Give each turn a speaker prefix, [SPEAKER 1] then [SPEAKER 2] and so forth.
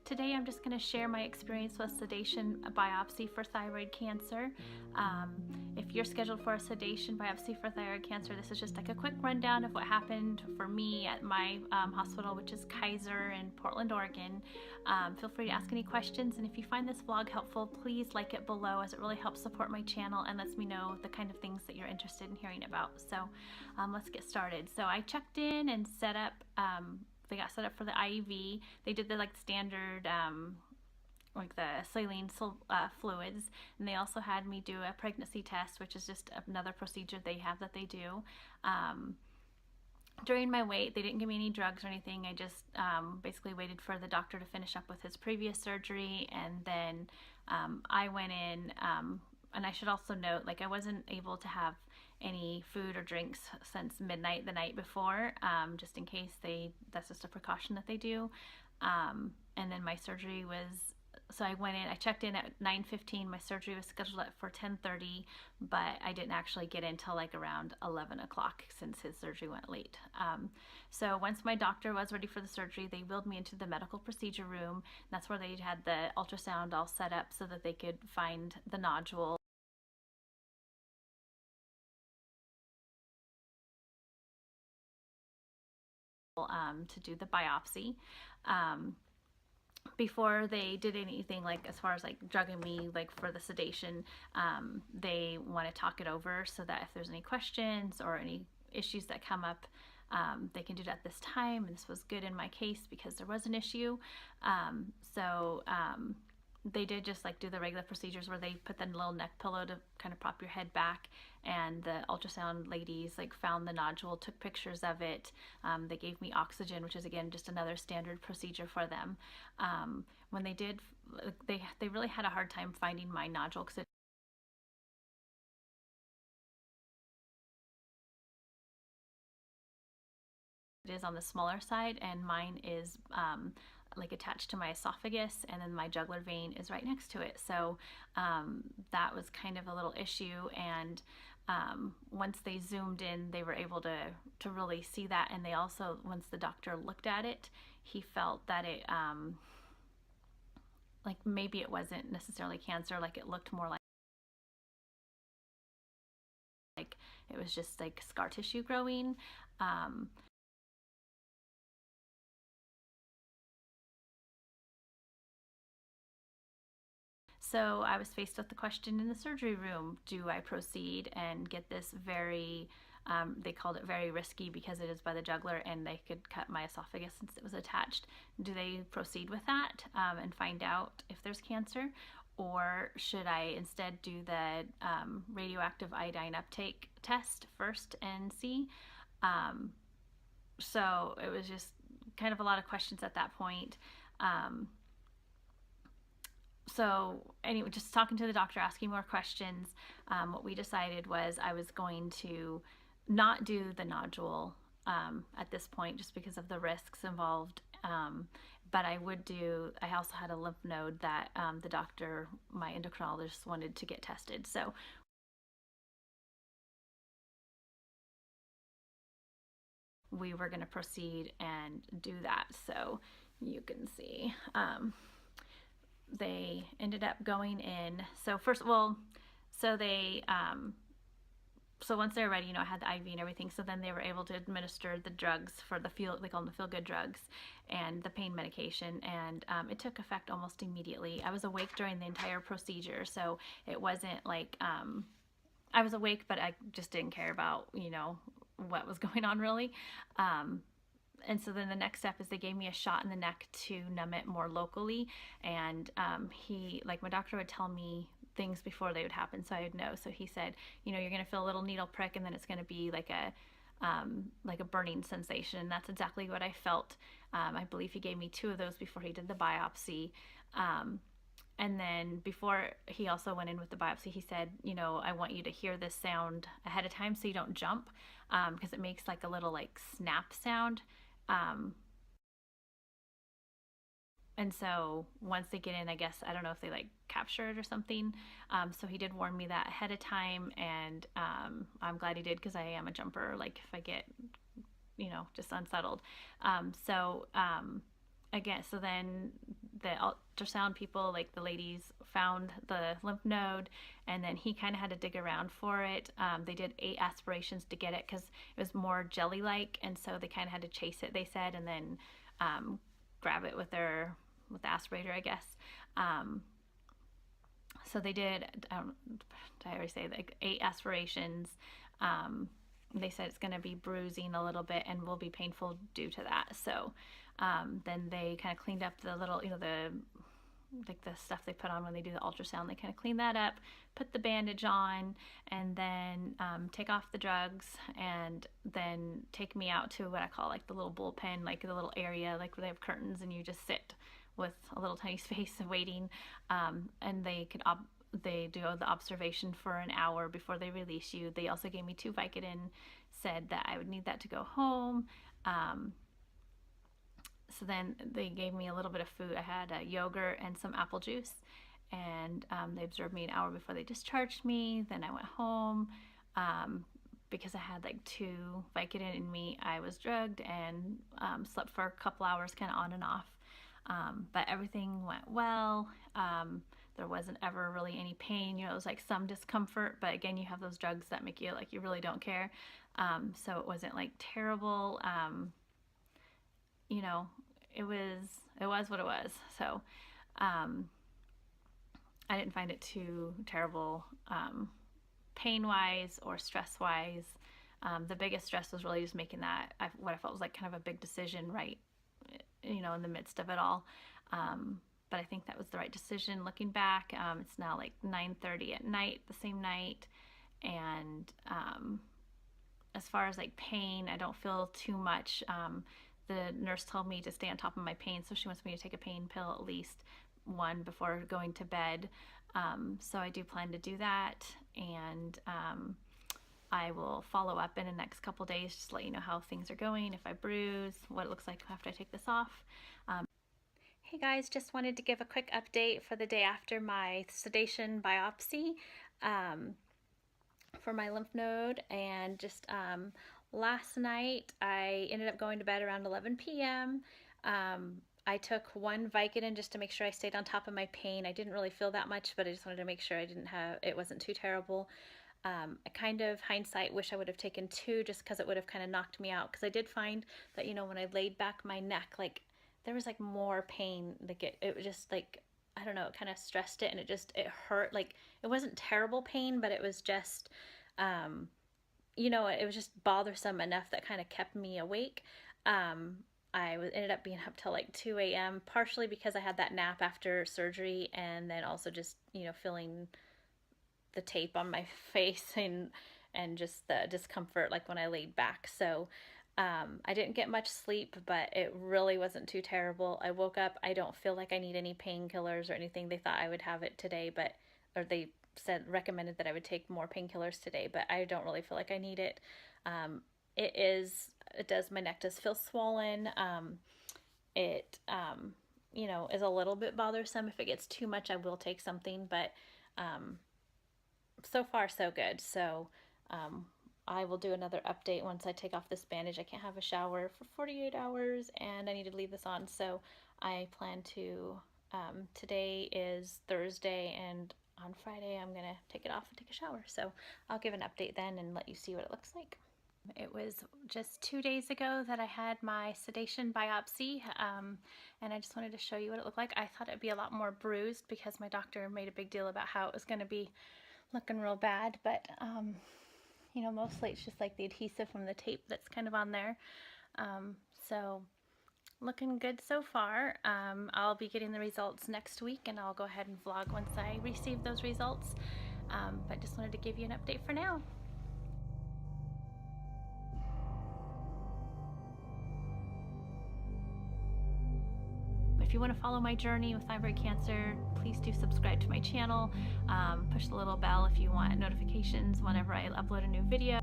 [SPEAKER 1] Today I'm just going to share my experience with sedation biopsy for thyroid cancer. If you're scheduled for a sedation biopsy for thyroid cancer, this is just like a quick rundown of what happened for me at my hospital, which is Kaiser in Portland, Oregon. Feel free to ask any questions, and if you find this vlog helpful, please like it below, as it really helps support my channel and lets me know the kind of things that you're interested in hearing about. So let's get started. So I checked in and set up they got set up for the IUV. They did the standard like the saline fluids, and they also had me do a pregnancy test, which is just another procedure they have that they do. During my wait, they didn't give me any drugs or anything. I just basically waited for the doctor to finish up with his previous surgery, and then I went in. And I should also note, I wasn't able to have any food or drinks since midnight the night before, just in case that's just a precaution that they do. And then my surgery was, so I went in, I checked in at 9:15. My surgery was scheduled for 10:30, but I didn't actually get in till around 11 o'clock since his surgery went late. So once my doctor was ready for the surgery, they wheeled me into the medical procedure room. That's where they had the ultrasound all set up so that they could find the nodule to do the biopsy. Before they did anything as far as drugging me for the sedation, they want to talk it over so that if there's any questions or any issues that come up, they can do it at this time. And this was good in my case because there was an issue. They did just do the regular procedures where they put the little neck pillow to kind of prop your head back, and the ultrasound ladies found the nodule, took pictures of it. They gave me oxygen, which is again just another standard procedure for them. When they did, they really had a hard time finding my nodule because it is on the smaller side, and mine is attached to my esophagus, and then my jugular vein is right next to it. So that was kind of a little issue, and once they zoomed in, they were able to really see that. And they also, once the doctor looked at it, he felt that it maybe it wasn't necessarily cancer, it looked more like it was just scar tissue growing. So I was faced with the question in the surgery room: do I proceed and get this very, they called it very risky because it is by the jugular and they could cut my esophagus since it was attached. Do they proceed with that and find out if there's cancer? Or should I instead do the radioactive iodine uptake test first and see? So it was just kind of a lot of questions at that point. So anyway, just talking to the doctor, asking more questions, what we decided was I was going to not do the nodule at this point just because of the risks involved. But I also had a lymph node that the doctor, my endocrinologist, wanted to get tested. So we were going to proceed and do that. So you can see. They ended up going in. So first, so once they were ready, I had the IV and everything. So then they were able to administer the drugs for they call them the feel-good drugs, and the pain medication. And it took effect almost immediately. I was awake during the entire procedure, so it wasn't I was awake, but I just didn't care about what was going on really. And so then the next step is they gave me a shot in the neck to numb it more locally. And my doctor would tell me things before they would happen, so I would know. So he said, you're going to feel a little needle prick, and then it's going to be like a burning sensation. And that's exactly what I felt. I believe he gave me 2 of those before he did the biopsy. And then before he also went in with the biopsy, he said, I want you to hear this sound ahead of time so you don't jump, because it makes a little snap sound. And so once they get in, I guess, I don't know if they capture it or something. So he did warn me that ahead of time, and I'm glad he did, because I am a jumper, if I get, just unsettled. again, so then the ultrasound people, like the ladies, found the lymph node, and then he kind of had to dig around for it. They did 8 aspirations to get it because it was more jelly-like, and so they kind of had to chase it, they said, and then grab it with the aspirator, I guess. So they did, did I already say, like 8 aspirations. They said it's going to be bruising a little bit and will be painful due to that. So then they kind of cleaned up the little, the stuff they put on when they do the ultrasound. They kind of clean that up, put the bandage on, and then take off the drugs, and then take me out to what I call like the little bullpen, like the little area, like where they have curtains and you just sit with a little tiny space waiting, and they do the observation for an hour before they release you. They also gave me 2 Vicodin, said that I would need that to go home. So then they gave me a little bit of food. I had a yogurt and some apple juice, and they observed me an hour before they discharged me. Then I went home. Because I had like 2 Vicodin in me, I was drugged and slept for a couple hours, kind of on and off. But everything went well. There wasn't ever really any pain. It was like some discomfort, but again, you have those drugs that make you like you really don't care. So it wasn't like terrible. It was what it was. So I didn't find it too terrible, pain-wise or stress-wise. The biggest stress was really just making that what I felt was like kind of a big decision, right? In the midst of it all. But I think that was the right decision looking back. It's now like 9:30 at night, the same night. And as far as like pain, I don't feel too much. The nurse told me to stay on top of my pain, so she wants me to take a pain pill at least 1 before going to bed. So I do plan to do that, and I will follow up in the next couple days just to let you know how things are going, if I bruise, what it looks like after I take this off. Hey guys, just wanted to give a quick update for the day after my sedation biopsy for my lymph node. And just last night I ended up going to bed around 11 p.m. I took 1 Vicodin just to make sure I stayed on top of my pain. I didn't really feel that much, but I just wanted to make sure it wasn't too terrible. I kind of, hindsight, wish I would have taken 2 just because it would have kind of knocked me out. Because I did find that, when I laid back my neck, like there was like more pain. Like it was just like, I don't know, it kind of stressed it, and it hurt. Like it wasn't terrible pain, but it was just, it was just bothersome enough that kind of kept me awake. I ended up being up till like 2 a.m. partially because I had that nap after surgery, and then also just, feeling the tape on my face and just the discomfort like when I laid back. So I didn't get much sleep, but it really wasn't too terrible. I woke up. I don't feel like I need any painkillers or anything. They thought I would have it today, or they recommended that I would take more painkillers today, but I don't really feel like I need it. My neck does feel swollen. It is a little bit bothersome. If it gets too much, I will take something, but so far so good. So I will do another update once I take off this bandage. I can't have a shower for 48 hours, and I need to leave this on. So I plan to, today is Thursday, and on Friday I'm gonna take it off and take a shower. So I'll give an update then and let you see what it looks like. It was just 2 days ago that I had my sedation biopsy, and I just wanted to show you what it looked like. I thought it'd be a lot more bruised because my doctor made a big deal about how it was going to be looking real bad, but mostly it's just like the adhesive from the tape that's kind of on there. So looking good so far. I'll be getting the results next week, and I'll go ahead and vlog once I receive those results, but just wanted to give you an update for now. If you want to follow my journey with thyroid cancer, please do subscribe to my channel. Push the little bell if you want notifications whenever I upload a new video.